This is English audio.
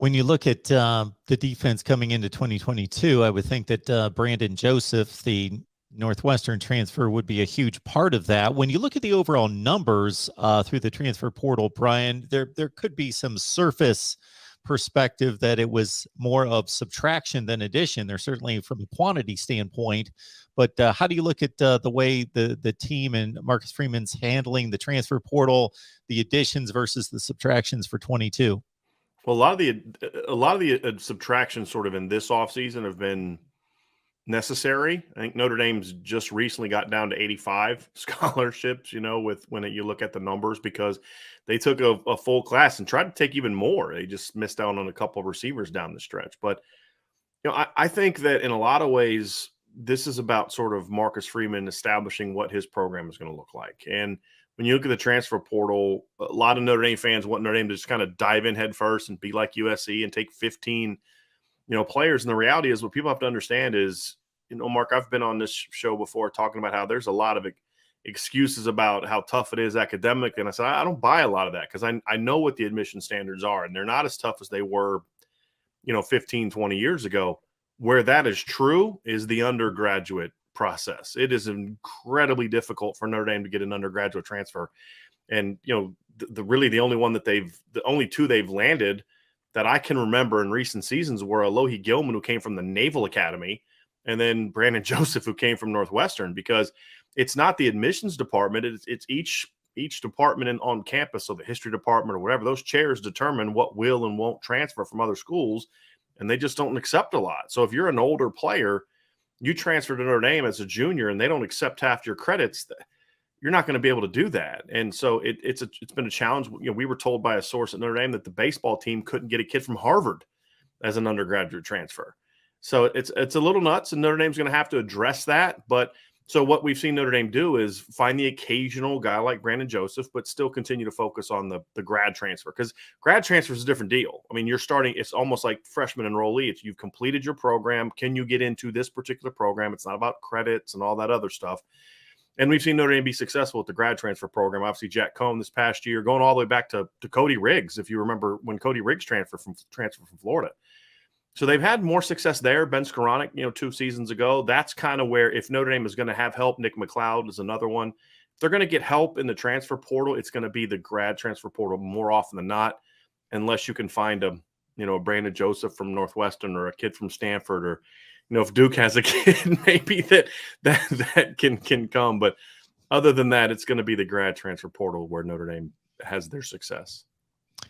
When you look at the defense coming into 2022, I would think that Brandon Joseph, the Northwestern transfer, would be a huge part of that. When you look at the overall numbers through the transfer portal, Brian, there could be some surface perspective that it was more of subtraction than addition. There's certainly from a quantity standpoint, but how do you look at the way the team and Marcus Freeman's handling the transfer portal, the additions versus the subtractions for 22? Well, a lot of the subtractions sort of in this offseason have been necessary. I think Notre Dame's just recently got down to 85 scholarships, with when you look at the numbers, because they took a full class and tried to take even more. They just missed out on a couple of receivers down the stretch. But, I think that in a lot of ways, this is about sort of Marcus Freeman establishing what his program is going to look like. And when you look at the transfer portal, a lot of Notre Dame fans want Notre Dame to just kind of dive in head first and be like USC and take 15 players. And the reality is, what people have to understand is, Mark, I've been on this show before talking about how there's a lot of excuses about how tough it is academic. And I said, I don't buy a lot of that, because I know what the admission standards are, and they're not as tough as they were, 15, 20 years ago. Where that is true is the undergraduate process. It is incredibly difficult for Notre Dame to get an undergraduate transfer. And, the only two they've landed that I can remember in recent seasons were Alohi Gilman, who came from the Naval Academy, and then Brandon Joseph, who came from Northwestern, because it's not the admissions department. It's each department on campus. So the history department or whatever, those chairs determine what will and won't transfer from other schools, and they just don't accept a lot. So if you're an older player, you transfer to Notre Dame as a junior, and they don't accept half your credits, you're not going to be able to do that. And so it's been a challenge. We were told by a source at Notre Dame that the baseball team couldn't get a kid from Harvard as an undergraduate transfer. So it's a little nuts, and Notre Dame's going to have to address that. But so what we've seen Notre Dame do is find the occasional guy like Brandon Joseph, but still continue to focus on the grad transfer, because grad transfer is a different deal. I mean, it's almost like freshman enrollee. You've completed your program. Can you get into this particular program? It's not about credits and all that other stuff. And we've seen Notre Dame be successful with the grad transfer program. Obviously, Jack Cohn this past year, going all the way back to Cody Riggs, if you remember when Cody Riggs transferred from Florida. So they've had more success there. Ben Skoranek, 2 seasons ago. That's kind of where, if Notre Dame is going to have help, Nick McLeod is another one. If they're going to get help in the transfer portal, it's going to be the grad transfer portal more often than not, unless you can find a Brandon Joseph from Northwestern, or a kid from Stanford, or if Duke has a kid, maybe that can come. But other than that, it's going to be the grad transfer portal where Notre Dame has their success.